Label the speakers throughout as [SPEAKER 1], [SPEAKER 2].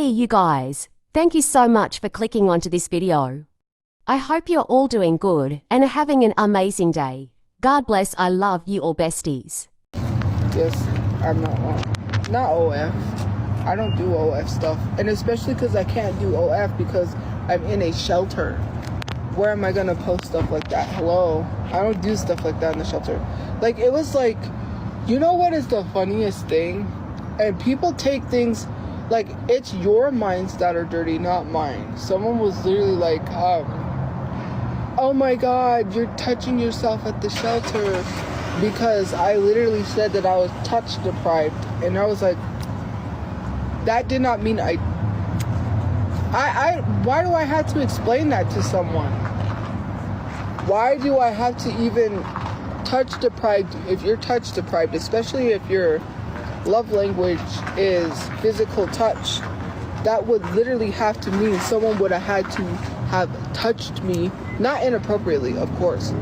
[SPEAKER 1] Hey you guys, thank you so much for clicking onto this video. I hope you're all doing good and are having an amazing day. God bless, I love you all besties.
[SPEAKER 2] Yes, I'm not OF. I don't do OF stuff. And especially because I can't do OF because I'm in a shelter. Where am I going to post stuff like that? Hello? I don't do stuff like that in the shelter. Like, it was like, you know what is the funniest thing? And people take things, like, it's your minds that are dirty, not mine. Someone was literally like, oh my God, you're touching yourself at the shelter. Because I literally said that I was touch deprived. And I was like, that did not mean why do I have to explain that to someone? Why do I have to even touch deprived? If you're touch deprived, especially if your love language is physical touch, that would literally have to mean someone would have had to have touched me, not inappropriately, of course.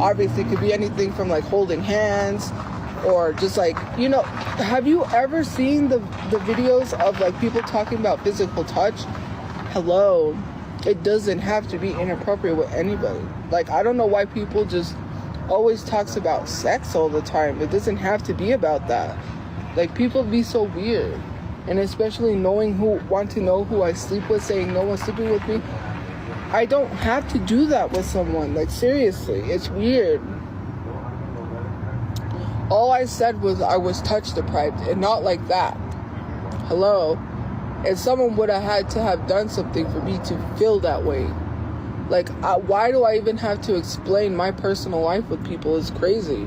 [SPEAKER 2] Obviously, it could be anything from like holding hands or just like, you know, have you ever seen the videos of like people talking about physical touch? Hello, it doesn't have to be inappropriate with anybody. Like, I don't know why people just always talks about sex all the time. It doesn't have to be about that. Like, people be so weird. And especially want to know who I sleep with, saying no one's sleeping with me. I don't have to do that with someone. Like, seriously, it's weird. All I said was I was touch deprived, and not like that. Hello? And someone would have had to have done something for me to feel that way. Like, why do I even have to explain my personal life with people? It's crazy.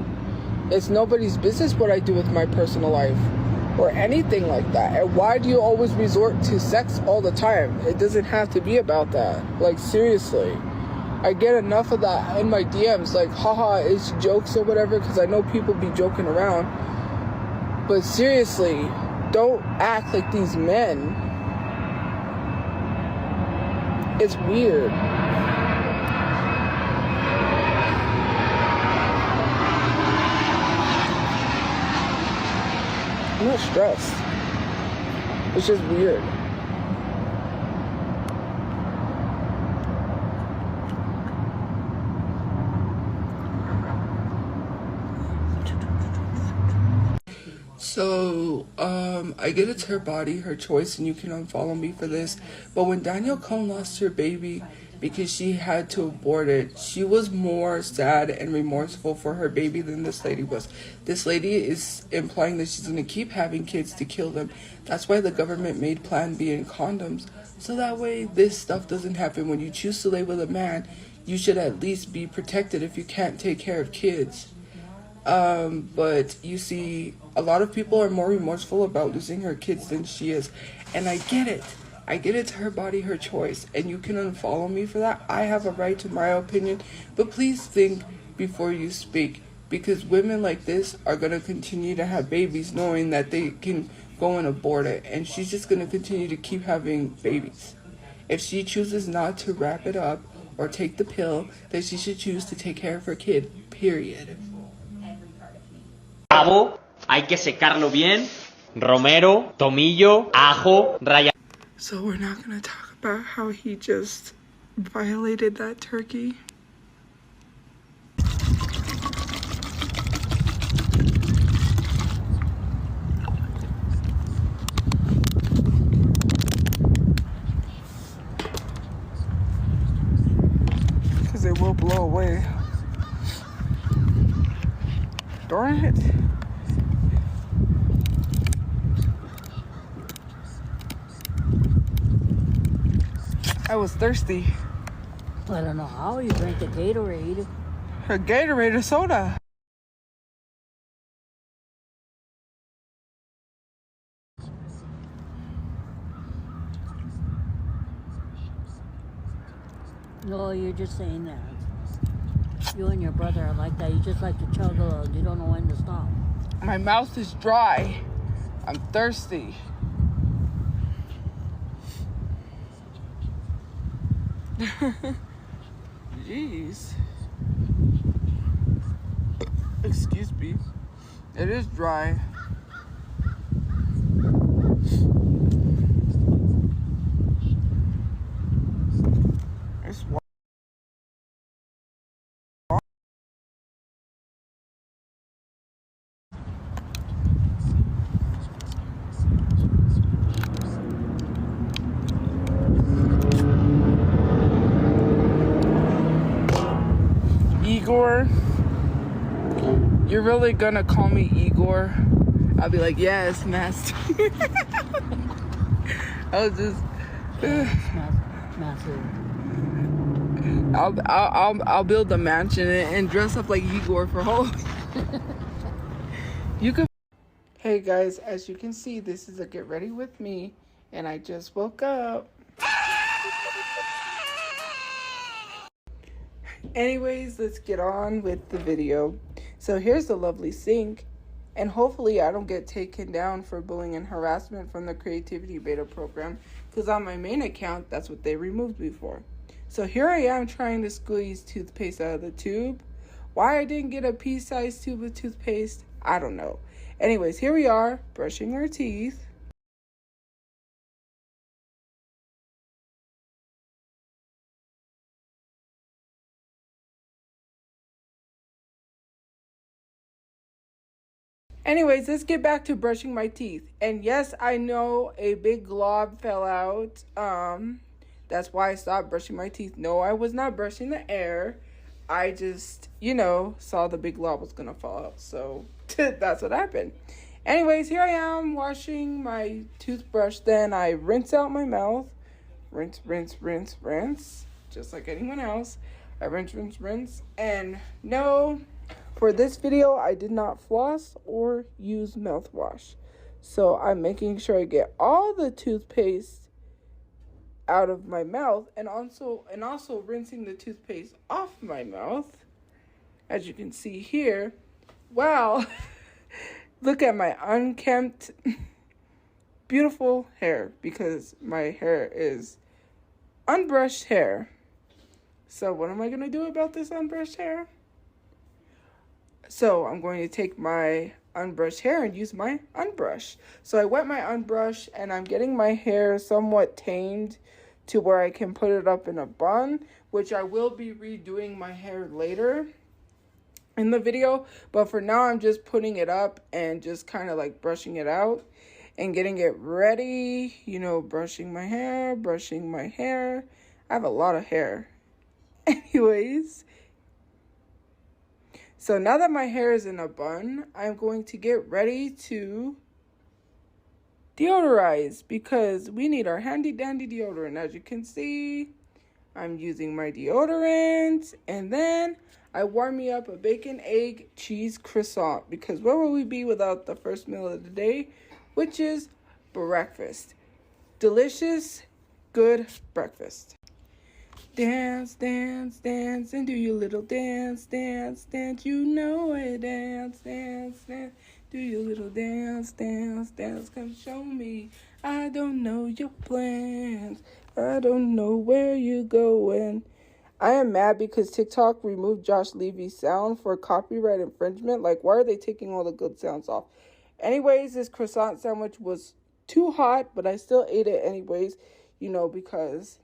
[SPEAKER 2] It's nobody's business what I do with my personal life or anything like that. And why do you always resort to sex all the time? It doesn't have to be about that. Like, seriously. I get enough of that in my DMs. Like, haha, it's jokes or whatever, because I know people be joking around. But seriously, don't act like these men. It's weird. I'm not stressed. It's just weird. So, I get it's her body, her choice, and you can unfollow me for this. But when Danielle Cohn lost her baby because she had to abort it, she was more sad and remorseful for her baby than this lady was. This lady is implying that she's going to keep having kids to kill them. That's why the government made Plan B and condoms. So that way this stuff doesn't happen. When you choose to lay with a man, you should at least be protected if you can't take care of kids. But you see, a lot of people are more remorseful about losing her kids than she is. And I get it. I get it's her body, her choice. And you can unfollow me for that. I have a right to my opinion. But please think before you speak. Because women like this are going to continue to have babies knowing that they can go and abort it. And she's just going to continue to keep having babies. If she chooses not to wrap it up or take the pill, then she should choose to take care of her kid. Period.
[SPEAKER 3] Pavo, hay que secarlo bien. Romero, tomillo, ajo, raya.
[SPEAKER 2] So we're not going to talk about how he just violated that turkey. Because it will blow away. Darn it. I was thirsty.
[SPEAKER 4] I don't know how you drank the Gatorade.
[SPEAKER 2] A Gatorade or soda.
[SPEAKER 4] No, you're just saying that. You and your brother are like that. You just like to chug a little. You don't know when to stop.
[SPEAKER 2] My mouth is dry. I'm thirsty. Jeez. Excuse me. It is dry. Igor, you're really gonna call me Igor? I'll be like, yes, master. I was just
[SPEAKER 4] Massive.
[SPEAKER 2] I'll build a mansion and dress up like Igor for Halloween. You could. Hey guys, as you can see, this is a get ready with me, and I just woke up. Anyways, let's get on with the video. So here's the lovely sink, and hopefully I don't get taken down for bullying and harassment from the creativity beta program, because on my main account, that's what they removed me for. So here I am trying to squeeze toothpaste out of the tube. Why I didn't get a pea-sized tube of toothpaste, I don't know. Anyways, here we are, brushing our teeth. Anyways, let's get back to brushing my teeth. And yes, I know a big glob fell out. That's why I stopped brushing my teeth. No, I was not brushing the air. I just, saw the big glob was going to fall out. So that's what happened. Anyways, here I am washing my toothbrush. Then I rinse out my mouth. Rinse, rinse, rinse, rinse. Just like anyone else. I rinse, rinse, rinse. And no, for this video, I did not floss or use mouthwash. So I'm making sure I get all the toothpaste out of my mouth, and also rinsing the toothpaste off my mouth, as you can see here. Wow. Look at my unkempt beautiful hair, because my hair is unbrushed hair. So what am I going to do about this unbrushed hair? So I'm going to take my unbrushed hair and use my unbrush. So I wet my unbrush, and I'm getting my hair somewhat tamed to where I can put it up in a bun, which I will be redoing my hair later in the video. But for now, I'm just putting it up and just kind of like brushing it out and getting it ready. Brushing my hair, brushing my hair. I have a lot of hair. Anyways. So now that my hair is in a bun, I'm going to get ready to deodorize, because we need our handy dandy deodorant. As you can see, I'm using my deodorant, and then I warm me up a bacon, egg, cheese croissant, because where would we be without the first meal of the day, which is breakfast. Delicious, good breakfast. Dance, dance, dance, and do your little dance, dance, dance. You know it, dance, dance, dance. Do your little dance, dance, dance. Come show me. I don't know your plans. I don't know where you're going. I am mad because TikTok removed Josh Levy's sound for copyright infringement. Like, why are they taking all the good sounds off? Anyways, this croissant sandwich was too hot, but I still ate it anyways, because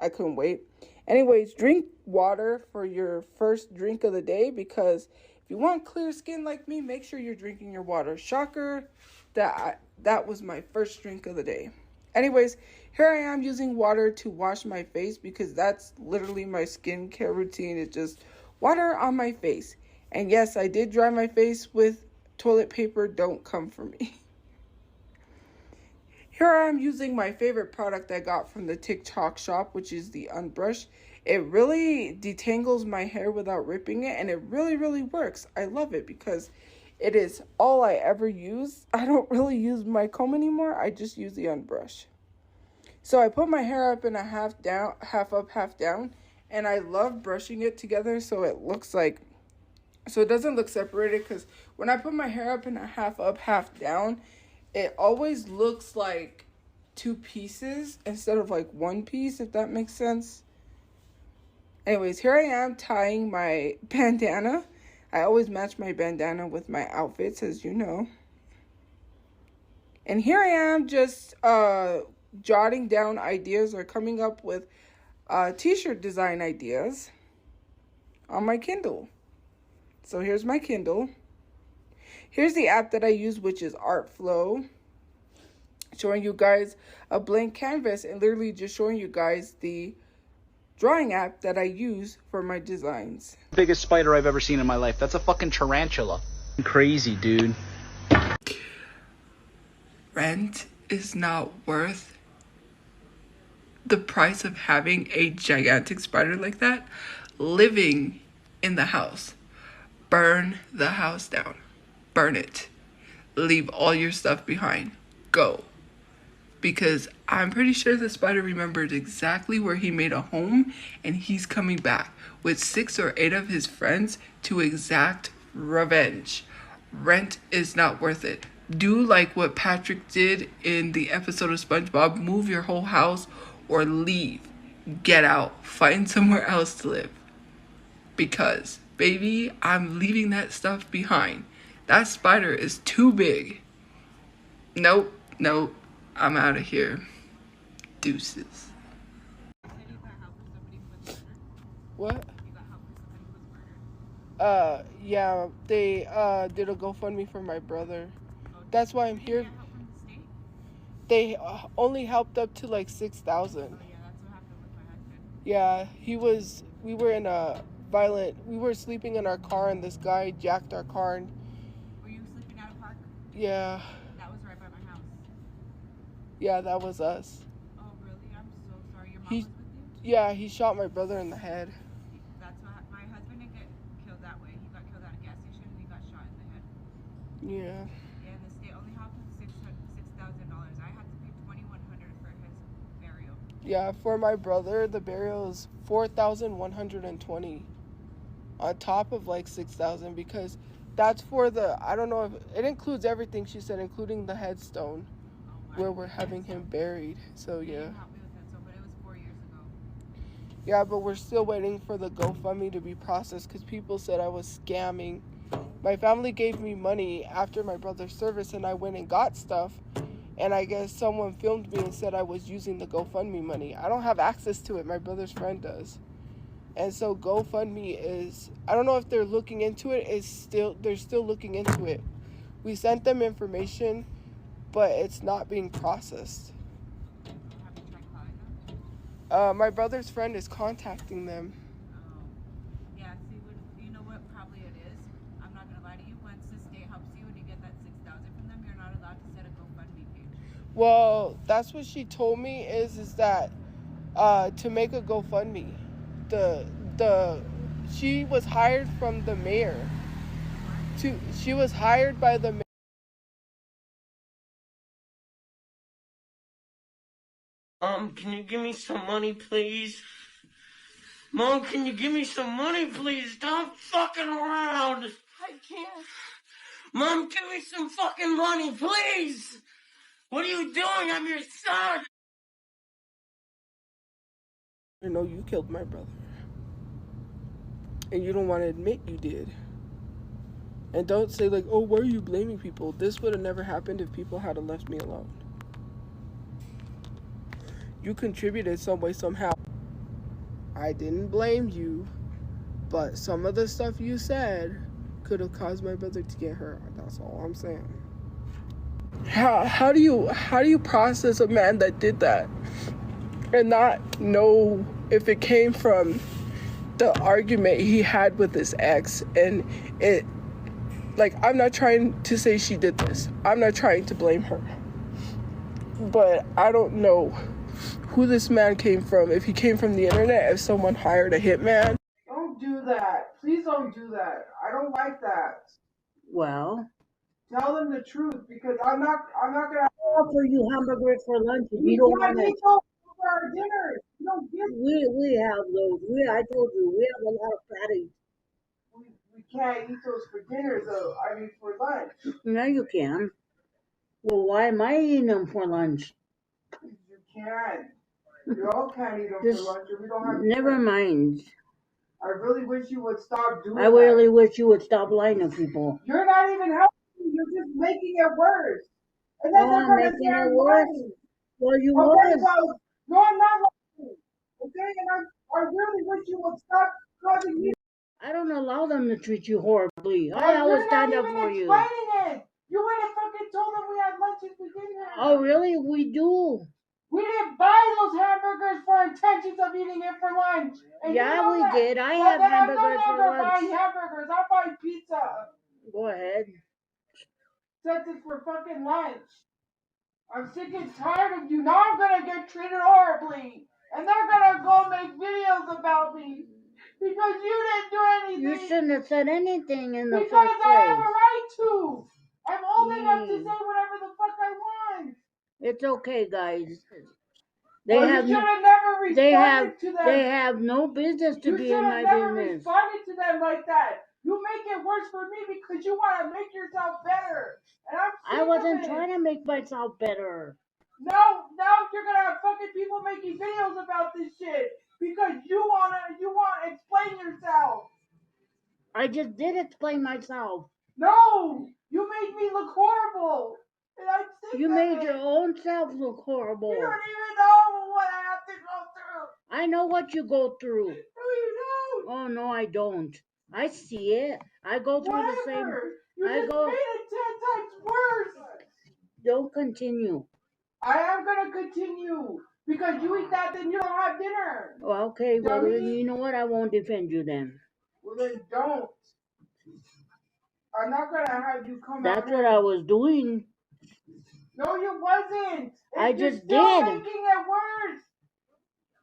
[SPEAKER 2] I couldn't wait. Anyways, drink water for your first drink of the day, because if you want clear skin like me, make sure you're drinking your water. Shocker, that was my first drink of the day. Anyways, here I am using water to wash my face, because that's literally my skincare routine. It's just water on my face. And yes, I did dry my face with toilet paper. Don't come for me. Here I am using my favorite product I got from the TikTok shop, which is the Unbrush. It really detangles my hair without ripping it, and it really, really works. I love it because it is all I ever use. I don't really use my comb anymore. I just use the Unbrush. So I put my hair up in a half up, half down, and I love brushing it together so it looks like, so it doesn't look separated, because when I put my hair up in a half up, half down, it always looks like two pieces instead of like one piece, if that makes sense. Anyways, here I am tying my bandana. I always match my bandana with my outfits, as you know. And here I am just jotting down ideas or coming up with t-shirt design ideas on my Kindle. So here's my Kindle. Here's the app that I use, which is Artflow, showing you guys a blank canvas and literally just showing you guys the drawing app that I use for my designs.
[SPEAKER 5] Biggest spider I've ever seen in my life. That's a fucking tarantula. Crazy, dude.
[SPEAKER 2] Rent is not worth the price of having a gigantic spider like that living in the house. Burn the house down. Burn it. Leave all your stuff behind. Go. Because I'm pretty sure the spider remembered exactly where he made a home, and he's coming back with 6 or 8 of his friends to exact revenge. Rent is not worth it. Do like what Patrick did in the episode of SpongeBob. Move your whole house or leave. Get out. Find somewhere else to live. Because, baby, I'm leaving that stuff behind. That spider is too big. Nope. I'm out of here. Deuces. What? Yeah, they did a GoFundMe for my brother. That's why I'm here. They only helped up to like 6,000. Yeah, we were in a we were sleeping in our car and this guy jacked our car. And,
[SPEAKER 6] were you sleeping at a park?
[SPEAKER 2] Yeah.
[SPEAKER 6] That was right by my house.
[SPEAKER 2] Yeah, that was us.
[SPEAKER 6] Oh, really? I'm so sorry. Your mom was with you?
[SPEAKER 2] Yeah, he shot my brother in the head.
[SPEAKER 6] That's what my husband didn't get killed that way. He got killed at a gas station and he got shot in the head.
[SPEAKER 2] Yeah.
[SPEAKER 6] Yeah, the state only helped him $6,000. I had to pay $2,100 for his burial.
[SPEAKER 2] Yeah, for my brother, the burial is $4,120 on top of like 6,000 because that's for I don't know if it includes everything she said, including the headstone where we're having him buried. So yeah.
[SPEAKER 6] But it was 4 years ago.
[SPEAKER 2] Yeah, but we're still waiting for the GoFundMe to be processed because people said I was scamming. My family gave me money after my brother's service and I went and got stuff. And I guess someone filmed me and said I was using the GoFundMe money. I don't have access to it. My brother's friend does. And so GoFundMe is, I don't know if they're looking into it. They're still looking into it. We sent them information, but it's not being processed.
[SPEAKER 6] Have you tried calling them?
[SPEAKER 2] My brother's friend is contacting them.
[SPEAKER 6] Yeah, see, you know what probably it is? I'm not going to lie to you. Once the state helps you and you get that $6,000 from them, you're not allowed to set a GoFundMe page.
[SPEAKER 2] Well, that's what she told me is that to make a GoFundMe, she was hired from the mayor. She was hired by the mayor.
[SPEAKER 7] Can you give me some money, please? Mom, can you give me some money, please? Stop fucking around. I can't. Mom, give me some fucking money, please. What are you doing? I'm your son.
[SPEAKER 2] You know you killed my brother. And you don't want to admit you did. And don't say like, oh, why are you blaming people? This would have never happened if people had left me alone. You contributed some way, somehow. I didn't blame you, but some of the stuff you said could have caused my brother to get hurt. That's all I'm saying. How do you process a man that did that and not know if it came from the argument he had with his ex? And it, like, I'm not trying to say she did this. I'm not trying to blame her. But I don't know who this man came from. If he came from the internet, if someone hired a hitman. Don't do that. Please don't do that. I don't like that.
[SPEAKER 4] Well,
[SPEAKER 2] Tell them the truth because I'm not gonna
[SPEAKER 4] offer you hamburgers for lunch if you don't want it.
[SPEAKER 2] For our dinner. You don't get
[SPEAKER 4] We have those. I told you, we have a lot of patties.
[SPEAKER 2] we can't eat those for dinner though. I mean for lunch.
[SPEAKER 4] No, you can. Well, why am I eating them for lunch?
[SPEAKER 2] You can. You all can't eat them
[SPEAKER 4] Just
[SPEAKER 2] for lunch. We don't have
[SPEAKER 4] never mind.
[SPEAKER 2] I really wish you would stop doing that.
[SPEAKER 4] I really wish you would stop lying to people.
[SPEAKER 2] You're not even helping. You're just making it worse. And then
[SPEAKER 4] I'm making it worse. Well, you was.
[SPEAKER 2] No, I'm not lying. Okay, and I really wish you would stop causing me.
[SPEAKER 4] I don't allow them to treat you horribly. I always stand up for you.
[SPEAKER 2] It. You went and fucking told them we had lunch and we didn't have.
[SPEAKER 4] Oh, really? We do.
[SPEAKER 2] We didn't buy those hamburgers for intentions of eating it for lunch. And
[SPEAKER 4] Yeah,
[SPEAKER 2] you know
[SPEAKER 4] we
[SPEAKER 2] that.
[SPEAKER 4] did. I
[SPEAKER 2] Well,
[SPEAKER 4] have
[SPEAKER 2] then
[SPEAKER 4] hamburgers
[SPEAKER 2] I'm no
[SPEAKER 4] for
[SPEAKER 2] longer
[SPEAKER 4] lunch.
[SPEAKER 2] buying hamburgers. I'm buying pizza.
[SPEAKER 4] Go ahead.
[SPEAKER 2] Since it's for fucking lunch. I'm sick and tired of you. Now I'm gonna get treated horribly. And they're gonna go make videos about me. Because you didn't do anything.
[SPEAKER 4] You shouldn't have said anything in the
[SPEAKER 2] because
[SPEAKER 4] first
[SPEAKER 2] I have
[SPEAKER 4] place.
[SPEAKER 2] a right to. I'm old enough to
[SPEAKER 4] Mm.
[SPEAKER 2] say whatever the fuck I want.
[SPEAKER 4] It's okay, guys.
[SPEAKER 2] Well, you should have never responded to them.
[SPEAKER 4] They have no business to be in my
[SPEAKER 2] You should have never
[SPEAKER 4] business.
[SPEAKER 2] responded to them like that. You make it worse for me because you want to make yourself better. And I'm sick
[SPEAKER 4] I wasn't
[SPEAKER 2] of it.
[SPEAKER 4] trying to make myself better.
[SPEAKER 2] Now you're gonna have fucking people making videos about this shit because you wanna explain yourself.
[SPEAKER 4] I just did explain myself.
[SPEAKER 2] No, you made me look horrible. And I'm sick
[SPEAKER 4] You
[SPEAKER 2] of
[SPEAKER 4] made
[SPEAKER 2] it.
[SPEAKER 4] your own self look horrible.
[SPEAKER 2] You don't even know what I have to go through.
[SPEAKER 4] I know what you go through.
[SPEAKER 2] No, you don't.
[SPEAKER 4] Oh no, I don't. I see it. I go through the same.
[SPEAKER 2] You just made it 10 times worse.
[SPEAKER 4] Don't continue.
[SPEAKER 2] I am gonna continue because you eat that, then you don't have dinner.
[SPEAKER 4] Well, okay, well
[SPEAKER 2] Dummy.
[SPEAKER 4] then you know what? I won't defend you then.
[SPEAKER 2] Well, then don't. I'm not gonna have you come.
[SPEAKER 4] That's what I was doing.
[SPEAKER 2] No, you wasn't.
[SPEAKER 4] I
[SPEAKER 2] You're
[SPEAKER 4] just
[SPEAKER 2] still
[SPEAKER 4] did.
[SPEAKER 2] making it worse.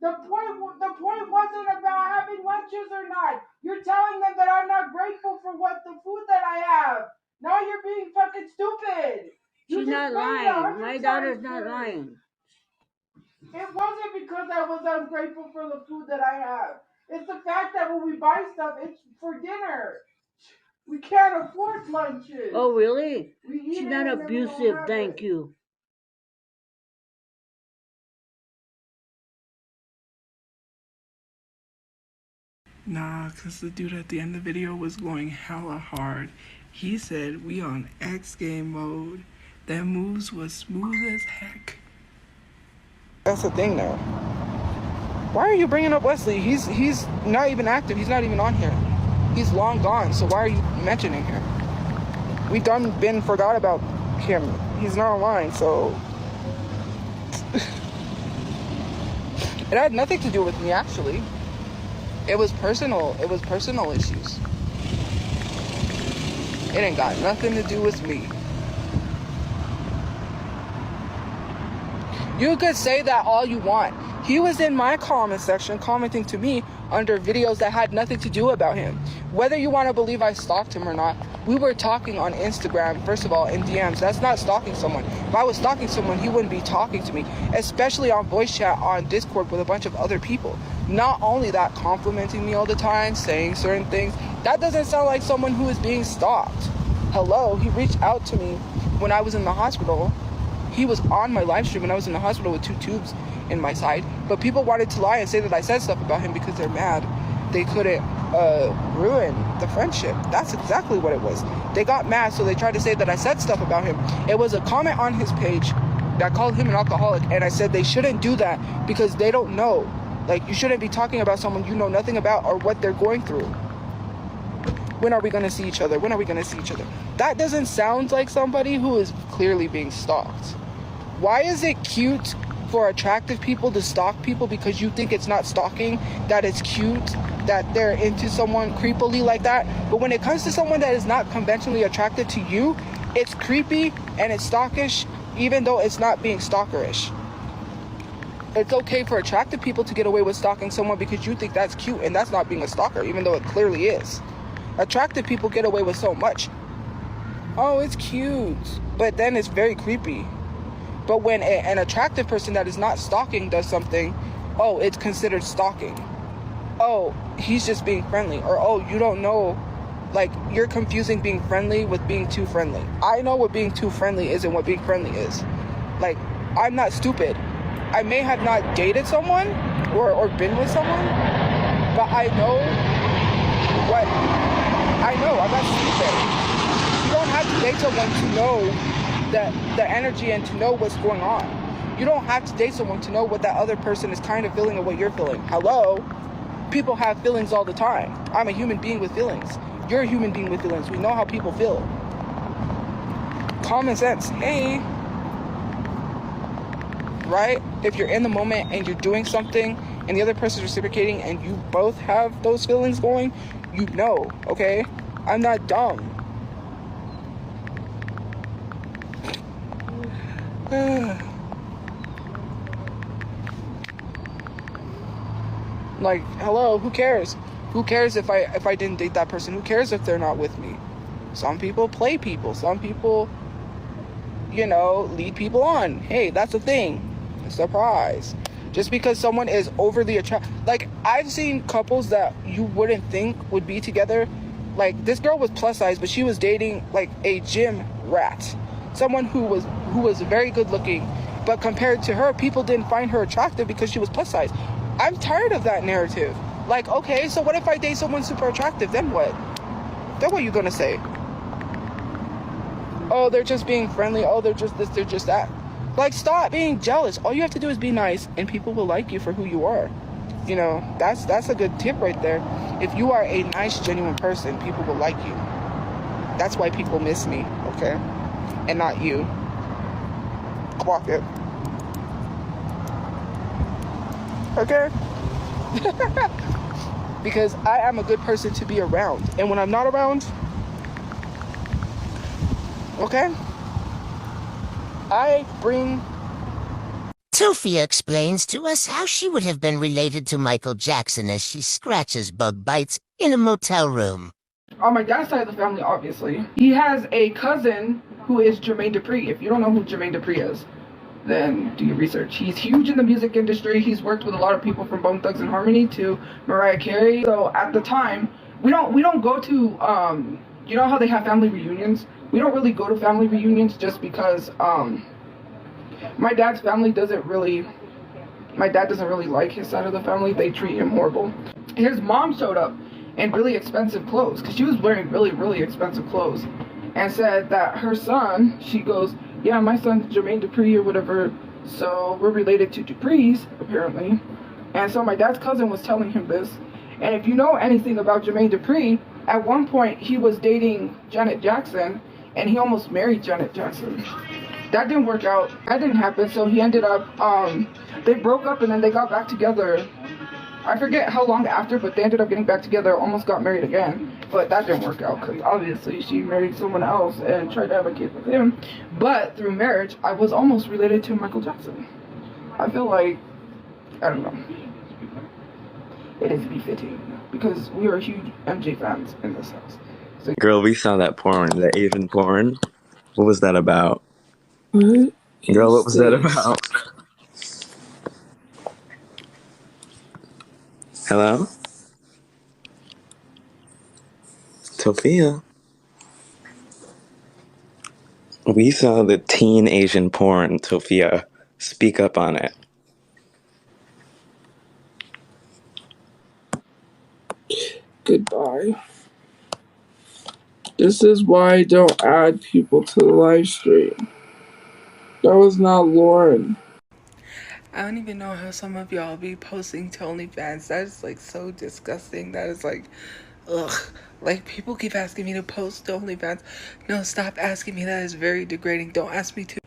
[SPEAKER 2] The point wasn't about having lunches or not. You're telling them that I'm not grateful for the food that I have. Now you're being fucking stupid.
[SPEAKER 4] She's not lying. My daughter's not lying.
[SPEAKER 2] It wasn't because I was ungrateful for the food that I have. It's the fact that when we buy stuff, it's for dinner. We can't afford lunches.
[SPEAKER 4] Oh, really?
[SPEAKER 2] We eat
[SPEAKER 4] She's
[SPEAKER 2] it
[SPEAKER 4] not
[SPEAKER 2] and then we don't
[SPEAKER 4] abusive,
[SPEAKER 2] have
[SPEAKER 4] thank
[SPEAKER 2] it.
[SPEAKER 4] you.
[SPEAKER 2] Nah, because the dude at the end of the video was going hella hard. He said, we on X game mode. That moves was smooth as heck. That's the thing though. Why are you bringing up Wesley? He's not even active. He's not even on here. He's long gone. So why are you mentioning him? We been forgot about him. He's not online, so it had nothing to do with me actually. It was personal. It was personal issues. It ain't got nothing to do with me. You could say that all you want. He was in my comment section commenting to me under videos that had nothing to do about him. Whether you want to believe I stalked him or not, we were talking on Instagram, first of all, in DMs. That's not stalking someone. If I was stalking someone, he wouldn't be talking to me, especially on voice chat on Discord with a bunch of other people. Not only that, complimenting me all the time, saying certain things. That doesn't sound like someone who is being stalked. Hello, he reached out to me when I was in the hospital. He was on my live stream when I was in the hospital with 2 tubes in my side. But people wanted to lie and say that I said stuff about him because they're mad. They couldn't ruin the friendship. That's exactly what it was. They got mad, so they tried to say that I said stuff about him. It was a comment on his page that called him an alcoholic, and I said they shouldn't do that because they don't know. Like, you shouldn't be talking about someone you know nothing about or what they're going through. When are we going to see each other? When are we going to see each other? That doesn't sound like somebody who is clearly being stalked. Why is it cute for attractive people to stalk people because you think it's not stalking, that it's cute, that they're into someone creepily like that? But when it comes to someone that is not conventionally attracted to you, it's creepy and it's stalkish, even though it's not being stalkerish. It's okay for attractive people to get away with stalking someone because you think that's cute, and that's not being a stalker, even though it clearly is. Attractive people get away with so much. Oh, it's cute, but then it's very creepy. But when an attractive person that is not stalking does something, oh, it's considered stalking. Oh, he's just being friendly. Or, oh, you don't know. Like, you're confusing being friendly with being too friendly. I know what being too friendly is and what being friendly is. Like, I'm not stupid. I may have not dated someone or been with someone, but I know what I know. I'm not stupid. You don't have to date someone to know the energy and to know what's going on. You don't have to date someone to know what that other person is kind of feeling or what you're feeling. Hello? People have feelings all the time. I'm a human being with feelings. You're a human being with feelings. We know how people feel. Common sense. Hey. right? If you're in the moment and you're doing something and the other person's reciprocating and you both have those feelings going, you know, okay? I'm not dumb. Like, hello, who cares? Who cares if I didn't date that person? Who cares if they're not with me? Some people play people. Some people, you know, lead people on. Hey, that's a thing. Surprise. Just because someone is overly attracted. Like, I've seen couples that you wouldn't think would be together. Like, this girl was plus size, but she was dating, like, a gym rat. Someone who was very good looking. But compared to her, people didn't find her attractive because she was plus size. I'm tired of that narrative. Like, okay, so what if I date someone super attractive? Then what? Then what are you gonna say? Oh, they're just being friendly. Oh, they're just this, they're just that. Like, stop being jealous. All you have to do is be nice, and people will like you for who you are. You know, that's a good tip right there. If you are a nice, genuine person, people will like you. That's why people miss me, okay? And not you. Clock it. Okay? Because I am a good person to be around. And when I'm not around, okay, I bring...
[SPEAKER 8] Tophia explains to us how she would have been related to Michael Jackson as she scratches bug bites in a motel room.
[SPEAKER 2] On my dad's side of the family, obviously, he has a cousin who is Jermaine Dupri. If you don't know who Jermaine Dupri is, then do your research. He's huge in the music industry. He's worked with a lot of people from Bone Thugs and Harmony to Mariah Carey. So at the time, we don't go to you know how they have family reunions? We don't really go to family reunions just because my dad doesn't really like his side of the family. They treat him horrible. His mom showed up in really expensive clothes because she was wearing really expensive clothes, and said that her son, she goes, yeah, my son's Jermaine Dupri or whatever, so we're related to Dupri's, apparently. And so my dad's cousin was telling him this. And if you know anything about Jermaine Dupri, at one point he was dating Janet Jackson, and he almost married Janet Jackson. That didn't work out. That didn't happen, so he ended up, they broke up and then they got back together. I forget how long after, but they ended up getting back together, almost got married again. But that didn't work out because obviously she married someone else and tried to have a kid with him. But through marriage, I was almost related to Michael Jackson. I feel like, I don't know, it is befitting because we are huge MJ fans in this house. So,
[SPEAKER 9] girl, we saw that porn, the Asian porn. What was that about?
[SPEAKER 2] what?
[SPEAKER 9] Girl, what was that about? Hello? Tophia? We saw the teen Asian porn, Tophia. Speak up on it.
[SPEAKER 2] Goodbye. This is why I don't add people to the live stream. That was not Lauren. I don't even know how some of y'all be posting to OnlyFans. That is like so disgusting. That is like, ugh. Like, people keep asking me to post to OnlyFans. No, stop asking me. That is very degrading. Don't ask me to.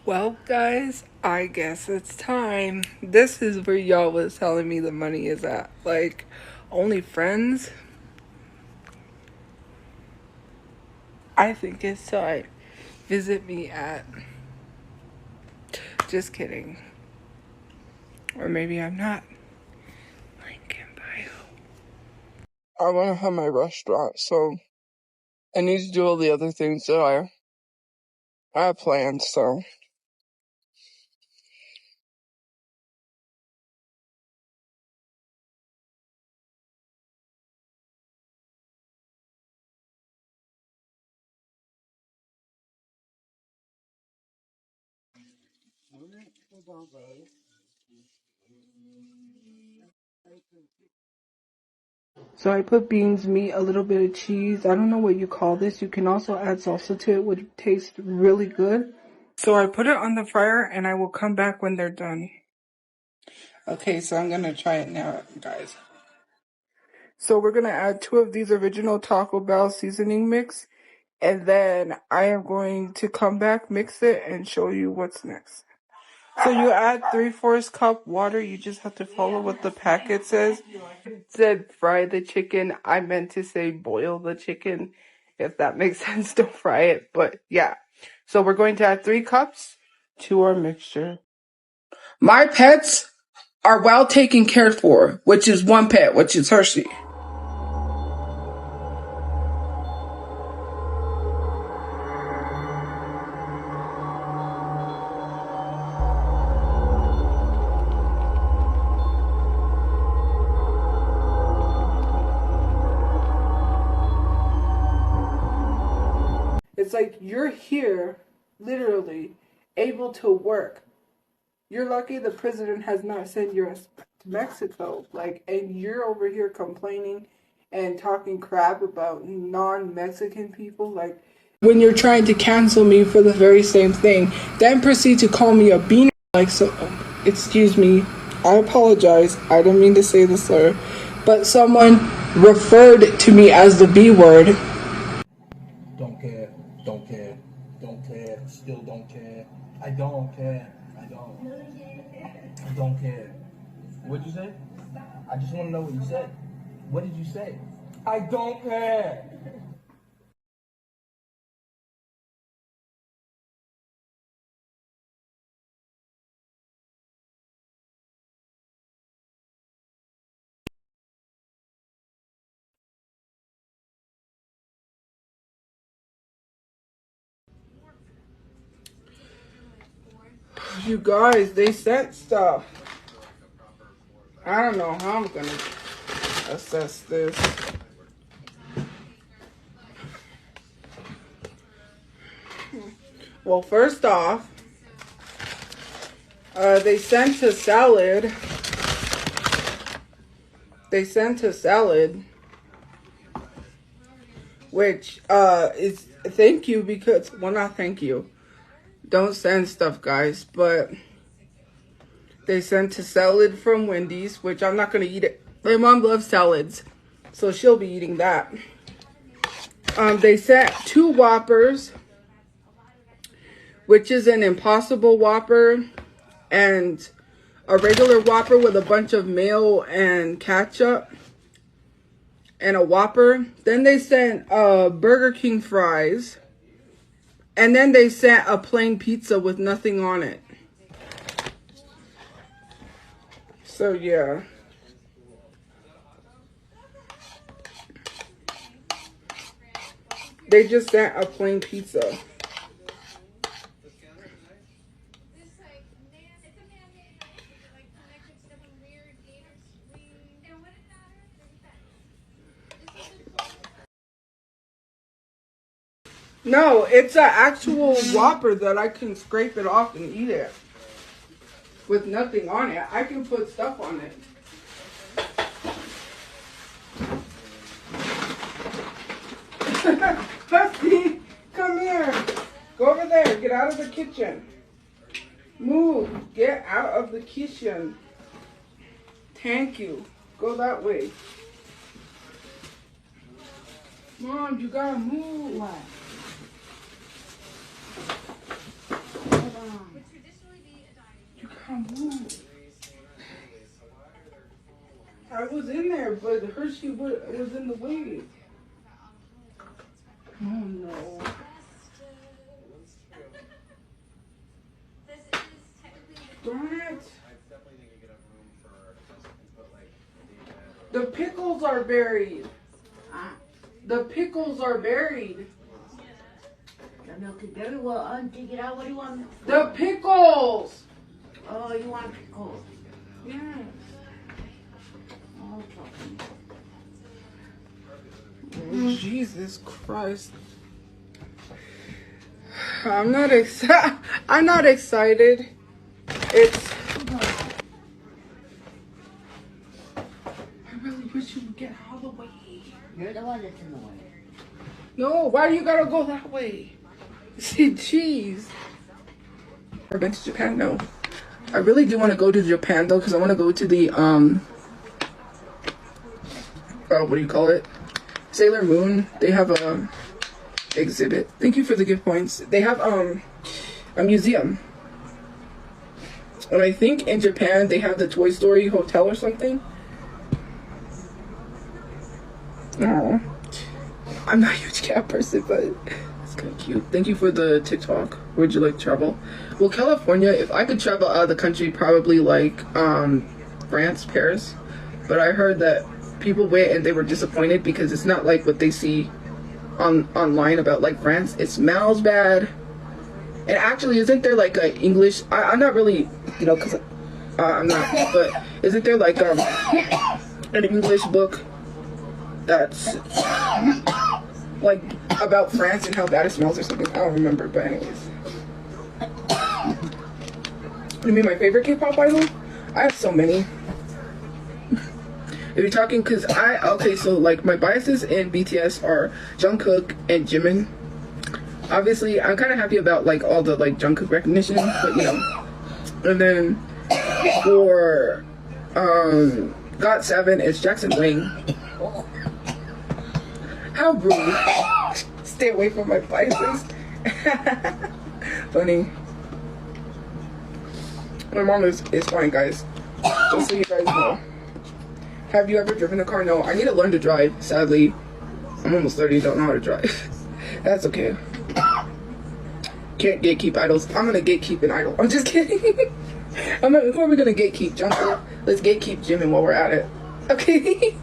[SPEAKER 2] Well, guys, I guess it's time. This is where y'all was telling me the money is at. Like, OnlyFans? I think it's time. Visit me at... Just kidding. Or maybe I'm not. Link in bio. I want to have my restaurant, so I need to do all the other things that I have planned, so... So I put beans, meat, a little bit of cheese. I don't know what you call this. You can also add salsa to it, which tastes really good. So I put it on the fryer and I will come back when they're done. Okay, so I'm gonna try it now, guys. So we're gonna add 2 of these original Taco Bell seasoning mix And then I am going to come back, mix it, and show you what's next. So you add 3/4 cup water. You just have to follow what the packet says. It said fry the chicken. I meant to say boil the chicken. If that makes sense, don't fry it. But yeah. So we're going to add 3 cups to our mixture. My pets are well taken care for, which is one pet, which is Hershey. It's like you're here, literally, able to work. You're lucky the president has not sent you to Mexico. Like, and you're over here complaining and talking crap about non-Mexican people. Like, when you're trying to cancel me for the very same thing, then proceed to call me a beaner. Like, so, excuse me, I apologize. I didn't mean to say the slur. But someone referred to me as the B word.
[SPEAKER 10] Don't care, don't care, don't care, still don't care. I don't care, I don't care. What'd you say? I just want to know what you said. What did you say? I don't care.
[SPEAKER 2] You guys, they sent stuff. I don't know how I'm gonna assess this. Well, first off, they sent a salad. They sent a salad, which is thank you because, well, not thank you. Don't send stuff, guys, but they sent a salad from Wendy's, which I'm not going to eat it. My mom loves salads, so she'll be eating that. They sent 2 Whoppers, which is an Impossible Whopper and a regular Whopper with a bunch of mayo and ketchup and a Whopper. Then they sent Burger King fries. And then they sent a plain pizza with nothing on it. So, yeah. They just sent a plain pizza. No, it's an actual Whopper that I can scrape it off and eat it. With nothing on it. I can put stuff on it. Husky, come here. Go over there. Get out of the kitchen. Move. Get out of the kitchen. Thank you. Go that way. Mom, you gotta move.
[SPEAKER 4] What?
[SPEAKER 2] You gotta move. I was in there, but Hershey was in the way. Oh no. Darn it. The pickles are buried. The pickles are buried.
[SPEAKER 4] Well, dig it out. What do you want?
[SPEAKER 2] The pickles!
[SPEAKER 4] Oh, you want pickles?
[SPEAKER 2] Yeah. Oh, Jesus Christ. I'm not excited. I'm not excited. It's... I really wish you would get out of the way.
[SPEAKER 4] You're the one that's in the way.
[SPEAKER 2] No, why do you gotta go that way? See, jeez. I've been to Japan? No. I really do want to go to Japan though, because I want to go to the what do you call it? Sailor Moon. They have a exhibit. Thank you for the gift points. They have a museum. And I think in Japan they have the Toy Story Hotel or something. Oh, I'm not a huge cat person, but it's kind of cute. Thank you for the TikTok. Where'd you like to travel? Well, California, if I could travel out of the country, probably like France, Paris. But I heard that people went and they were disappointed because it's not like what they see online about like France. It smells bad. And actually, isn't there like a English? I'm not really, you know, cause I'm not. But isn't there like an English book that's like about France and how bad it smells or something? I don't remember. But anyways, you mean my favorite K-pop idol? I have so many. If you're talking, cause okay, so like my biases in BTS are Jungkook and Jimin. Obviously, I'm kind of happy about like all the like Jungkook recognition, but you know. And then for GOT7, it's Jackson Wang. How rude! Stay away from my biases. Funny. My mom is fine, guys. Just so you guys know. Have you ever driven a car? No, I need to learn to drive. Sadly, I'm almost 30, don't know how to drive. That's okay. Can't gatekeep idols. I'm gonna gatekeep an idol. I'm just kidding. Who are we gonna gatekeep? Jungkook? Let's gatekeep Jimin while we're at it. Okay.